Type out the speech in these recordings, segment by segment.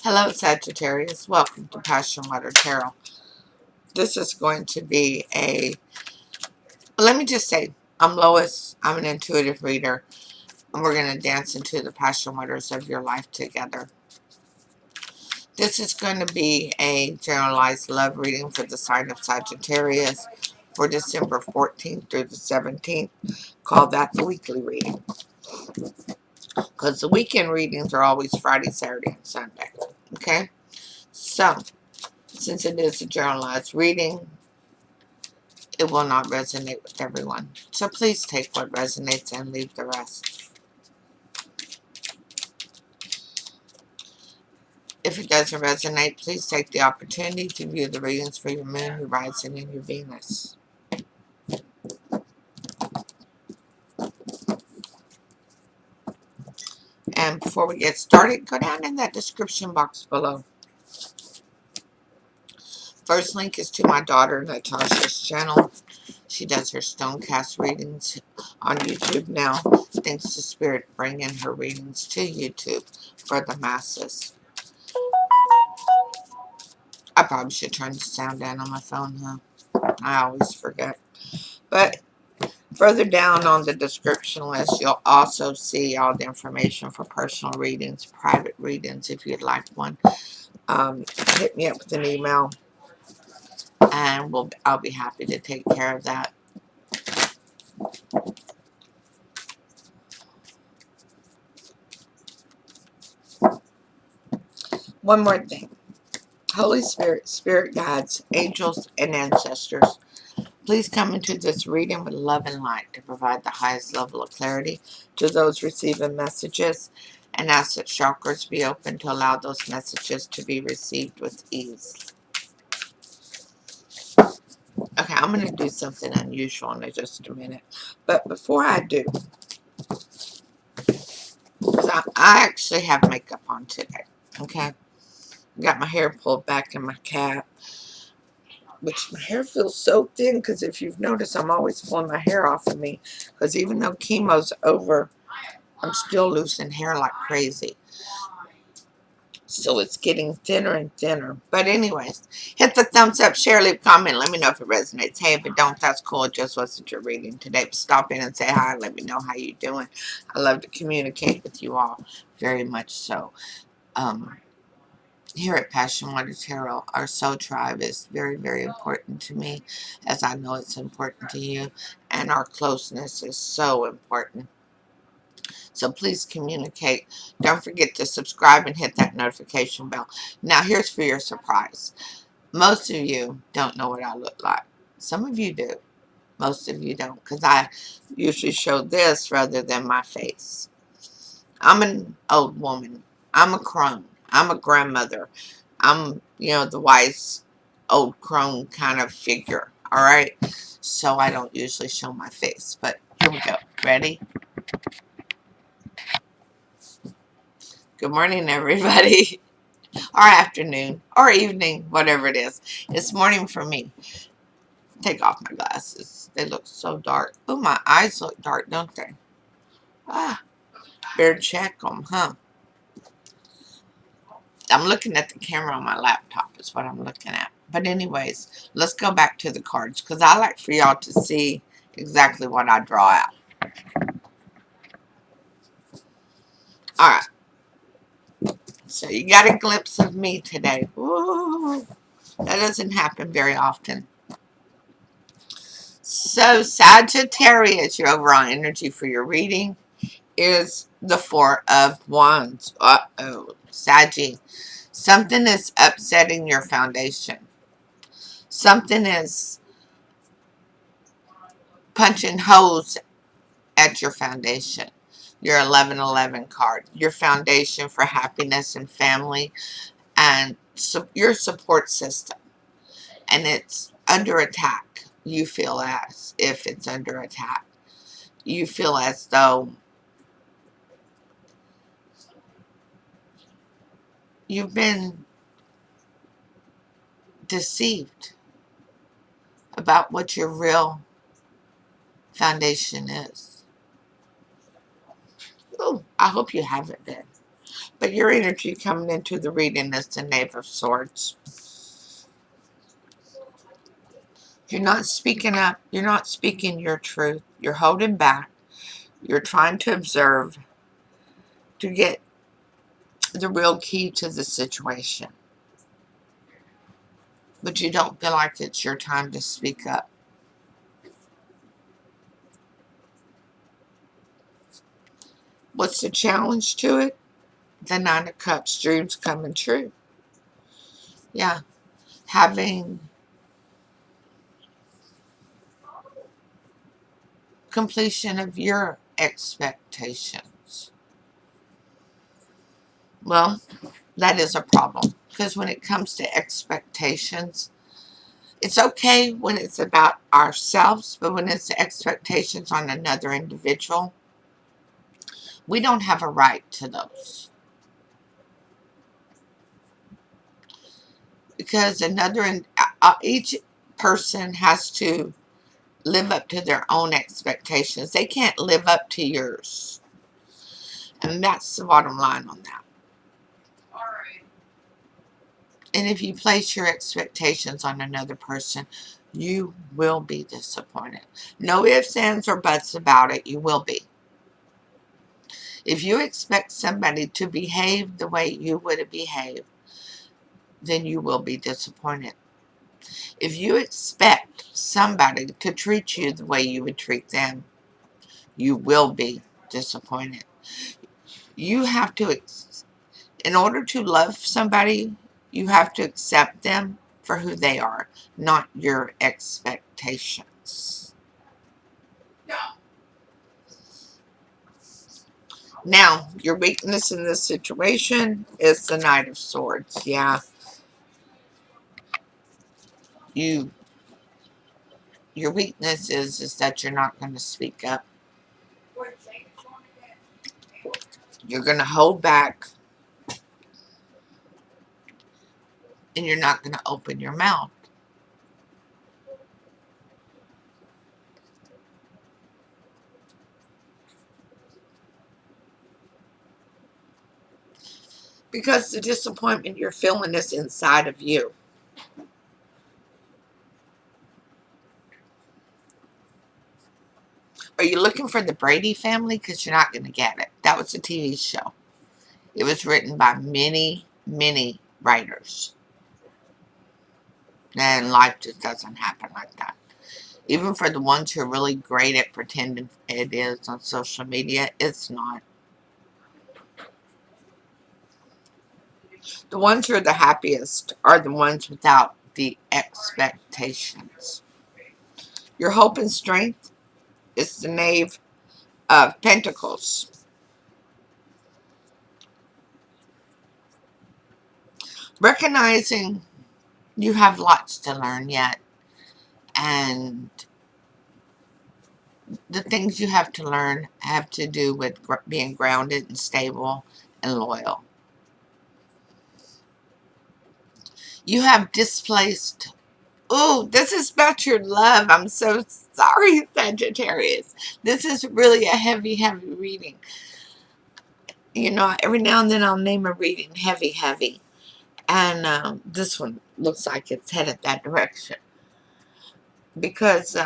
Hello, Sagittarius. Welcome to PassionWater Tarot. This is going to be let me just say, I'm Lois. I'm an intuitive reader, and we're going to dance into the passion waters of your life together. This is going to be a generalized love reading for the sign of Sagittarius for December 14th through the 17th. Call that the weekly reading, because the weekend readings are always Friday, Saturday, and Sunday. Okay? So, since it is a generalized reading, it will not resonate with everyone. So please take what resonates and leave the rest. If it doesn't resonate, please take the opportunity to view the readings for your moon, your rising, and your Venus. And before we get started, go down in that description box below. First link is to my daughter Natasha's channel. She does her Stonecast readings on YouTube now. Thanks to Spirit bringing her readings to YouTube for the masses. I probably should turn the sound down on my phone, huh? I always forget. But further down on the description list, you'll also see all the information for personal readings, private readings, if you'd like one. Hit me up with an email, and I'll be happy to take care of that. One more thing. Holy Spirit, spirit guides, angels, and ancestors, please come into this reading with love and light to provide the highest level of clarity to those receiving messages, and ask that chakras be open to allow those messages to be received with ease. Okay, I'm going to do something unusual in just a minute. But before I do, because I actually have makeup on today, okay? I got my hair pulled back in my cap, which my hair feels so thin, because if you've noticed, I'm always pulling my hair off of me, because even though chemo's over, I'm still losing hair like crazy. So it's getting thinner and thinner. But anyways, hit the thumbs up, share, leave a comment. Let me know if it resonates. Hey, if it don't, that's cool. It just wasn't your reading today. But stop in and say hi. Let me know how you're doing. I love to communicate with you all. Very much so. Here at PassionWater Tarot, our soul tribe is very, very important to me, as I know it's important to you. And our closeness is so important. So please communicate. Don't forget to subscribe and hit that notification bell. Now here's for your surprise. Most of you don't know what I look like. Some of you do. Most of you don't, because I usually show this rather than my face. I'm an old woman. I'm a crone. I'm a grandmother. I'm, the wise old crone kind of figure. All right? So I don't usually show my face. But here we go. Ready? Good morning, everybody. Or afternoon, or evening, whatever it is. It's morning for me. Take off my glasses. They look so dark. Oh, my eyes look dark, don't they? Ah, better check them, huh? I'm looking at the camera on my laptop is what I'm looking at. But anyways, let's go back to the cards, because I like for y'all to see exactly what I draw out. Alright. So you got a glimpse of me today. Ooh, that doesn't happen very often. So Sagittarius, your overall energy for your reading is the Four of Wands. Uh-oh, Saggy. Something is upsetting your foundation. Something is punching holes at your foundation. Your 1111 card. Your foundation for happiness and family, and your support system. And it's under attack. You feel as if it's under attack. You feel as though you've been deceived about what your real foundation is. Ooh, I hope you haven't been. But your energy coming into the reading is the Knave of Swords. You're not speaking up. You're not speaking your truth. You're holding back. You're trying to observe to get the real key to the situation. But you don't feel like it's your time to speak up. What's the challenge to it? The Nine of Cups, dreams coming true. Yeah. Having completion of your expectations. Well, that is a problem. Because when it comes to expectations, it's okay when it's about ourselves, but when it's expectations on another individual, we don't have a right to those. Because each person has to live up to their own expectations. They can't live up to yours. And that's the bottom line on that. And if you place your expectations on another person, you will be disappointed. No ifs, ands, or buts about it. You will be. If you expect somebody to behave the way you would behave, then you will be disappointed. If you expect somebody to treat you the way you would treat them, you will be disappointed. You have to, in order to love somebody, you have to accept them for who they are, not your expectations. Now, your weakness in this situation is the Knight of Swords. Yeah. Your weakness is that you're not going to speak up. You're going to hold back. And you're not going to open your mouth. Because the disappointment you're feeling is inside of you. Are you looking for the Brady family? Because you're not going to get it. That was a TV show. It was written by many, many writers. And life just doesn't happen like that. Even for the ones who are really great at pretending it is on social media, it's not. The ones who are the happiest are the ones without the expectations. Your hope and strength is the Knave of Pentacles. Recognizing you have lots to learn yet, and the things you have to learn have to do with being grounded and stable and loyal. You have displaced. Oh, this is about your love. I'm so sorry, Sagittarius. This is really a heavy, heavy reading. You know, every now and then I'll name a reading heavy, heavy. And this one looks like it's headed that direction. Because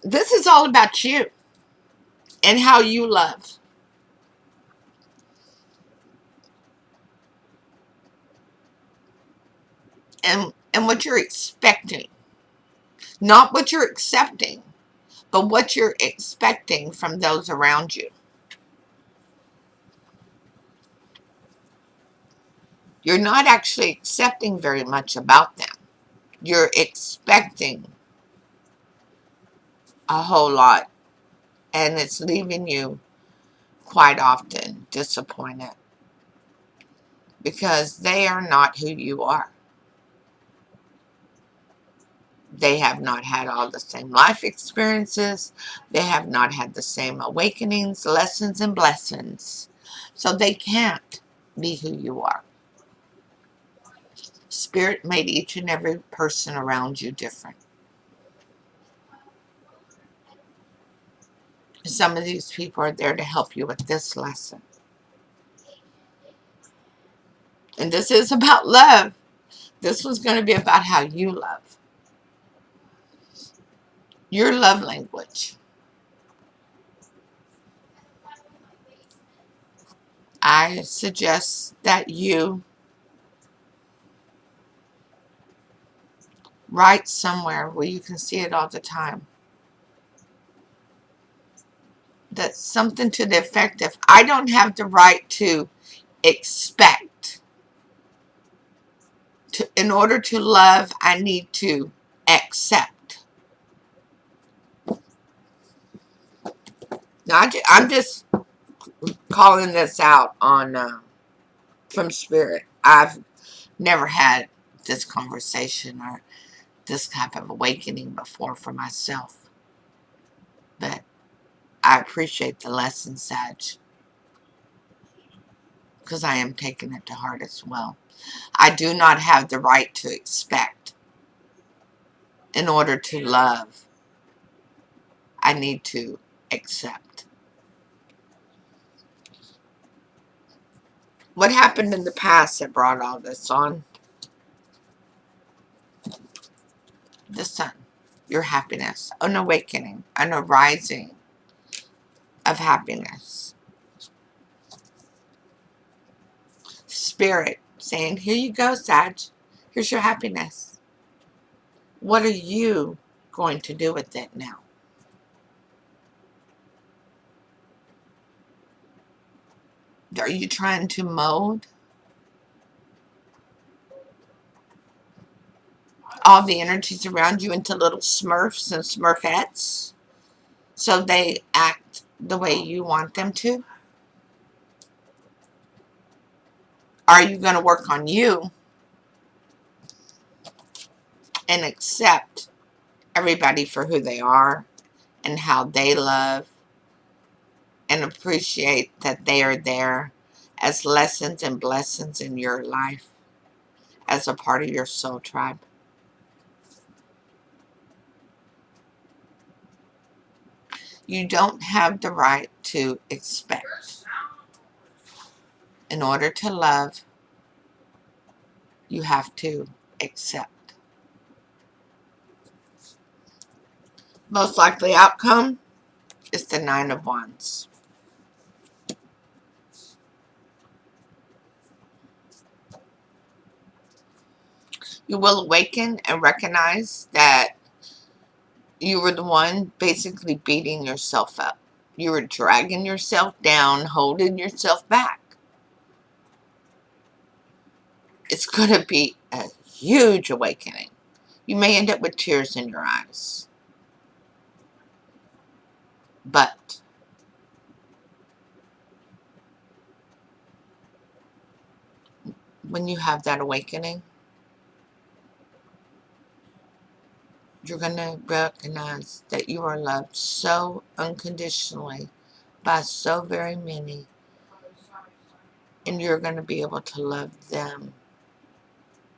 this is all about you and how you love. And what you're expecting. Not what you're accepting, but what you're expecting from those around you. You're not actually accepting very much about them. You're expecting a whole lot. And it's leaving you quite often disappointed. Because they are not who you are. They have not had all the same life experiences. They have not had the same awakenings, lessons, and blessings. So they can't be who you are. Spirit made each and every person around you different. Some of these people are there to help you with this lesson. And this is about love. This was going to be about how you love. Your love language. I suggest that you write somewhere where you can see it all the time. That's something to the effect of, I don't have the right to expect. In order to love, I need to accept. Now, I'm just calling this out on from Spirit. I've never had this conversation or this type of awakening before for myself. But I appreciate the lesson, Sag, because I am taking it to heart as well. I do not have the right to expect. In order to love, I need to accept. What happened in the past that brought all this on? The sun, your happiness, an awakening, an arising of happiness. Spirit saying, here you go, Sag. Here's your happiness. What are you going to do with it now? Are you trying to mold all the energies around you into little smurfs and smurfettes so they act the way you want them to? Are you going to work on you and accept everybody for who they are and how they love and appreciate that they are there as lessons and blessings in your life as a part of your soul tribe? You don't have the right to expect. In order to love, you have to accept. Most likely outcome is the 9 of Wands. You will awaken and recognize that you were the one basically beating yourself up. You were dragging yourself down, holding yourself back. It's going to be a huge awakening. You may end up with tears in your eyes. But when you have that awakening, you're going to recognize that you are loved so unconditionally by so very many. And you're going to be able to love them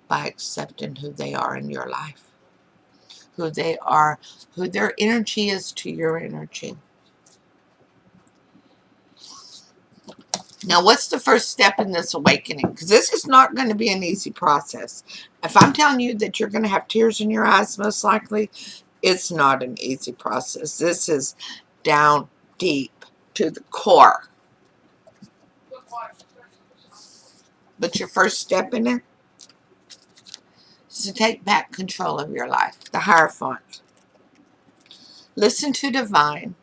by accepting who they are in your life. Who they are, who their energy is to your energy. Now, what's the first step in this awakening? Because this is not going to be an easy process. If I'm telling you that you're going to have tears in your eyes, most likely, it's not an easy process. This is down deep to the core. But your first step in it is to take back control of your life. The Hierophant. Listen to Divine.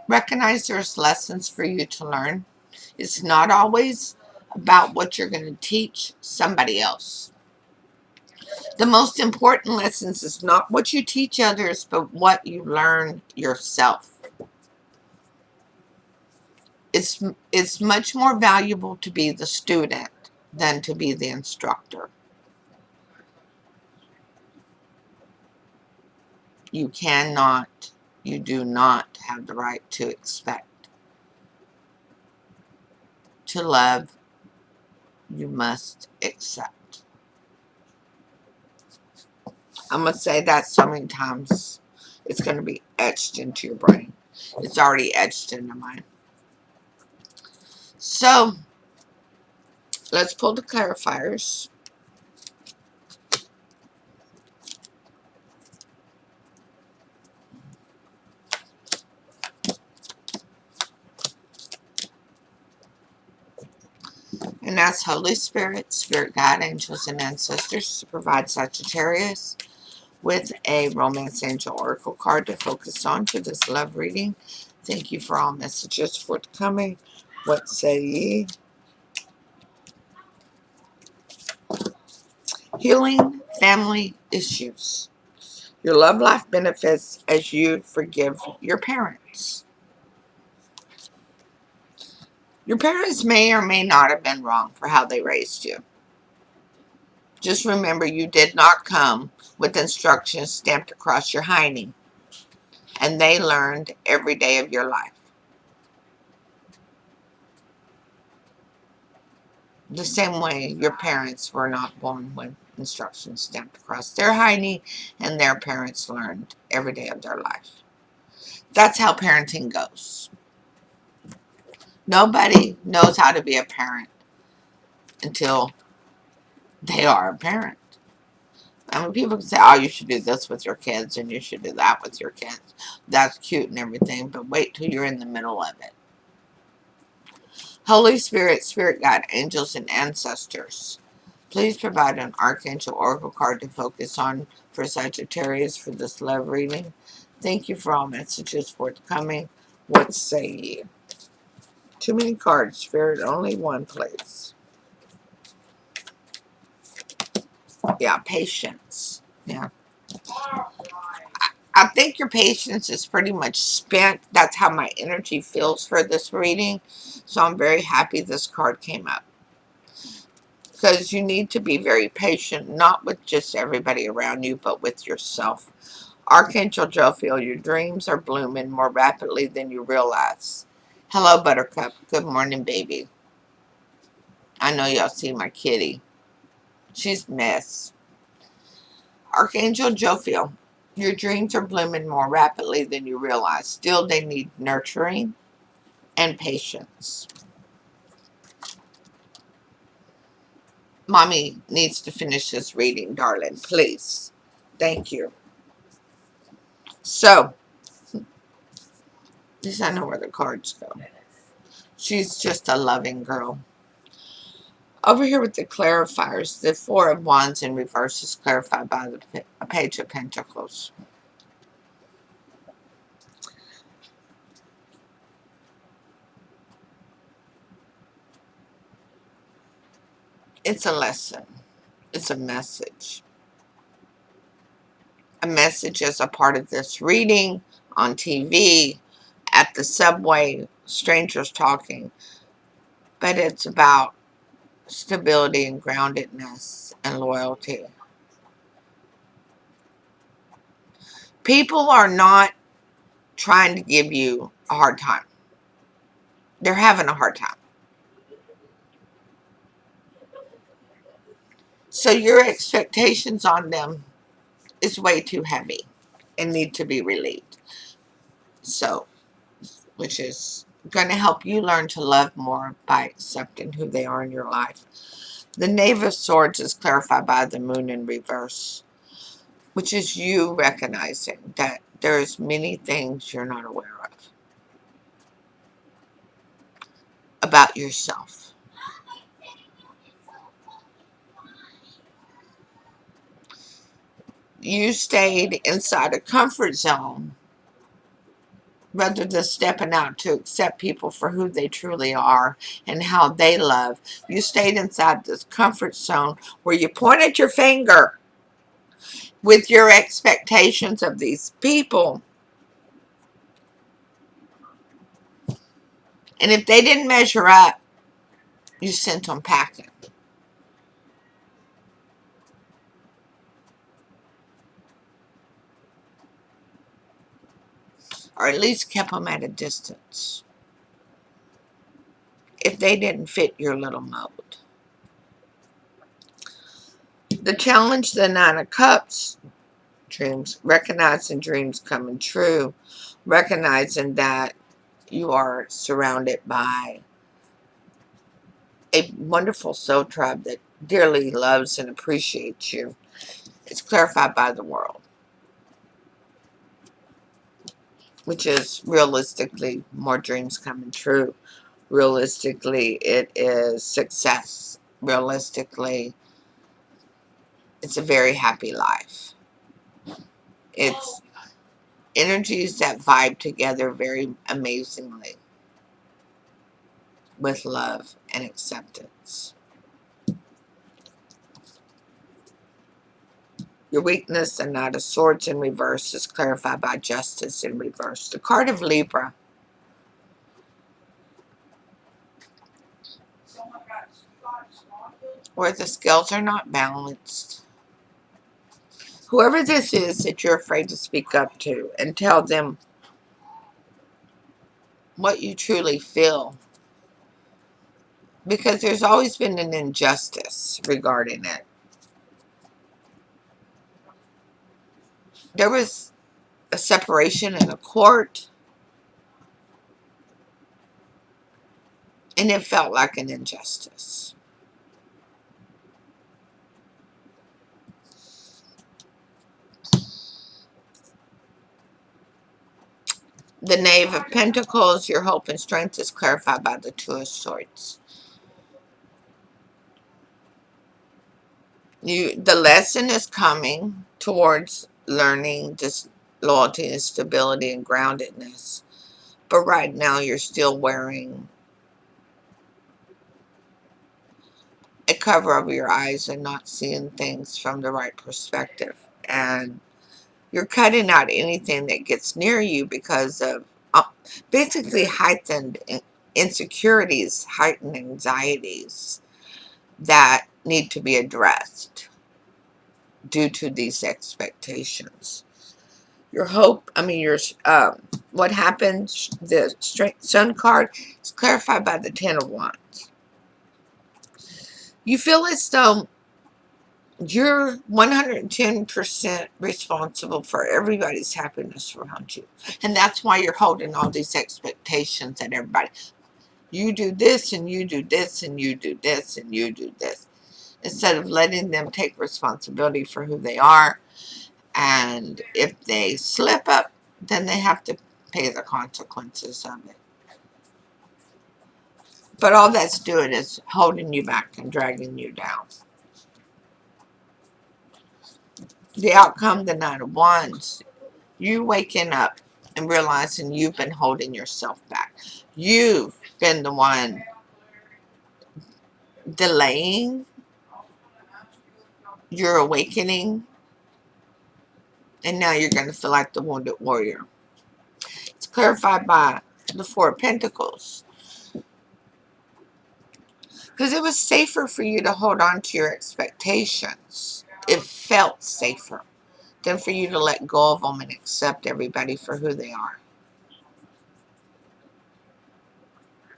Recognize there's lessons for you to learn. It's not always about what you're going to teach somebody else. The most important lessons is not what you teach others, but what you learn yourself. It's much more valuable to be the student than to be the instructor. You cannot, you do not have the right to expect. To love, you must accept. I'm going to say that so many times, it's going to be etched into your brain. It's already etched into mine. So, let's pull the clarifiers. And that's Holy Spirit, Spirit Guide, Angels, and Ancestors to provide Sagittarius with a Romance Angel Oracle card to focus on for this love reading. Thank you for all messages forthcoming. What say ye? Healing family issues. Your love life benefits as you forgive your parents. Your parents may or may not have been wrong for how they raised you. Just remember, you did not come with instructions stamped across your hiney, and they learned every day of your life. The same way your parents were not born with instructions stamped across their hiney, and their parents learned every day of their life. That's how parenting goes. Nobody knows how to be a parent until they are a parent. I mean, people can say, oh, you should do this with your kids and you should do that with your kids. That's cute and everything, but wait till you're in the middle of it. Holy Spirit, Spirit Guide, Angels, and Ancestors, please provide an Archangel Oracle card to focus on for Sagittarius for this love reading. Thank you for all messages forthcoming. What say ye? Too many cards, Spirit. Only one, please. Yeah, patience. Yeah. I think your patience is pretty much spent. That's how my energy feels for this reading. So I'm very happy this card came up. Because you need to be very patient, not with just everybody around you, but with yourself. Archangel Jophiel, your dreams are blooming more rapidly than you realize. Hello, Buttercup. Good morning, baby. I know y'all see my kitty. She's a mess. Archangel Jophiel, your dreams are blooming more rapidly than you realize. Still, they need nurturing and patience. Mommy needs to finish this reading, darling. Please. Thank you. So, at least I know where the cards go. She's just a loving girl. Over here with the clarifiers, the Four of Wands in reverse is clarified by the Page of Pentacles. It's a lesson. It's a message. A message as a part of this reading, on TV, at the subway, strangers talking. But it's about stability and groundedness and loyalty. People are not trying to give you a hard time. They're having a hard time. So your expectations on them is way too heavy and need to be relieved. So, which is going to help you learn to love more by accepting who they are in your life. The Knave of Swords is clarified by the Moon in reverse, which is you recognizing that there's many things you're not aware of about yourself. You stayed inside a comfort zone rather than stepping out to accept people for who they truly are and how they love. You stayed inside this comfort zone where you pointed your finger with your expectations of these people. And if they didn't measure up, you sent them packing. Or at least kept them at a distance if they didn't fit your little mold. The challenge, the Nine of Cups, dreams, recognizing dreams coming true, recognizing that you are surrounded by a wonderful soul tribe that dearly loves and appreciates you. It's clarified by the world, which is realistically more dreams coming true. Realistically, it is success. Realistically, it's a very happy life. It's energies that vibe together very amazingly with love and acceptance. Your weakness, the Knight of Swords in reverse, is clarified by Justice in reverse. The card of Libra, where the scales are not balanced. Whoever this is that you're afraid to speak up to and tell them what you truly feel, because there's always been an injustice regarding it. There was a separation in a court, and it felt like an injustice. The Knave of Pentacles, your hope and strength, is clarified by the Two of Swords. The lesson is coming towards learning this loyalty and stability and groundedness. But right now you're still wearing a cover over your eyes and not seeing things from the right perspective. And you're cutting out anything that gets near you because of basically heightened insecurities, heightened anxieties that need to be addressed due to these expectations. Your hope, what happens, the Sun card is clarified by the Ten of Wands. You feel as though you're 110% responsible for everybody's happiness around you. And that's why you're holding all these expectations at everybody. You do this, and you do this, and you do this, and you do this. Instead of letting them take responsibility for who they are. And if they slip up, then they have to pay the consequences of it. But all that's doing is holding you back and dragging you down. The outcome, the Knight of Wands, you waking up and realizing you've been holding yourself back. You've been the one delaying your awakening, and now you're going to feel like the wounded warrior. It's clarified by the Four of Pentacles. Because it was safer for you to hold on to your expectations. It felt safer than for you to let go of them and accept everybody for who they are.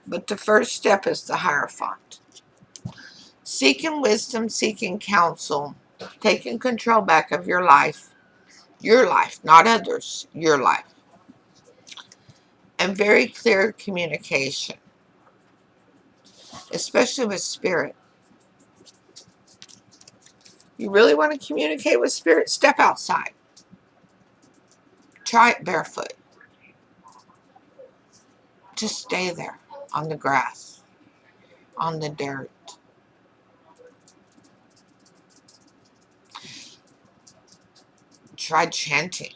But the first step is the Hierophant. Seeking wisdom, seeking counsel, taking control back of your life, not others, your life. And very clear communication, especially with spirit. You really want to communicate with spirit? Step outside. Try it barefoot. Just stay there on the grass, on the dirt. Try chanting.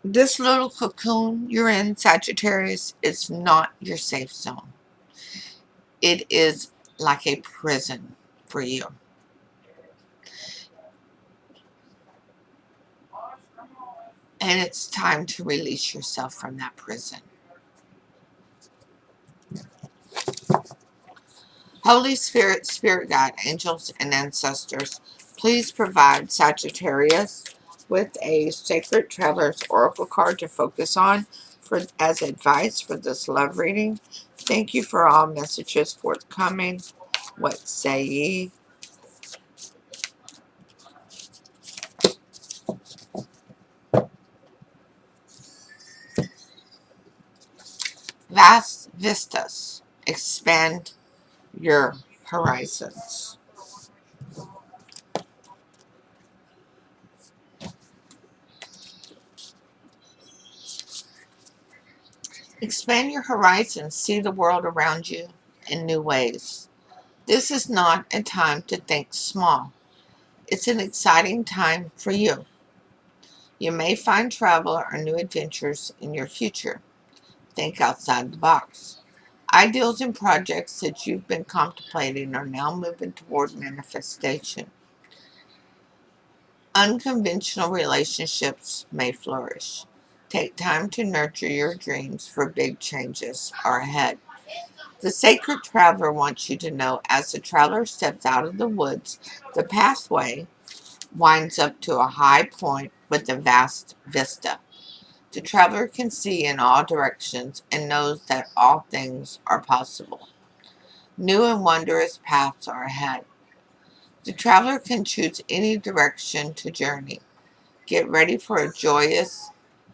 This little cocoon you're in, Sagittarius, is not your safe zone. It is like a prison for you. And it's time to release yourself from that prison. Holy Spirit, Spirit Guide, angels, and ancestors, please provide Sagittarius with a Sacred Traveler's Oracle card to focus on as advice for this love reading. Thank you for all messages forthcoming. What say ye? vast vistas. Expand your horizons. Expand your horizons. See the world around you in new ways. This is not a time to think small. It's an exciting time for you. You may find travel or new adventures in your future. Think outside the box. Ideals and projects that you've been contemplating are now moving toward manifestation. Unconventional relationships may flourish. Take time to nurture your dreams, for big changes are ahead. The sacred traveler wants you to know, as the traveler steps out of the woods, the pathway winds up to a high point with a vast vista. The traveler can see in all directions and knows that all things are possible. New and wondrous paths are ahead. The traveler can choose any direction to journey. Get ready for a joyous,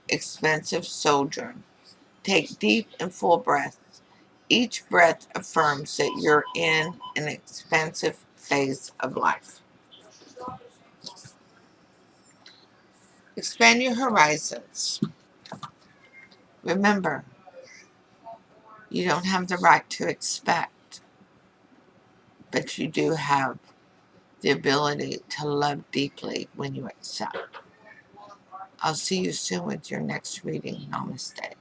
expansive sojourn. Take deep and full breaths. Each breath affirms that you're in an expansive phase of life. Expand your horizons. Remember, you don't have the right to expect, but you do have the ability to love deeply when you accept. I'll see you soon with your next reading. Namaste.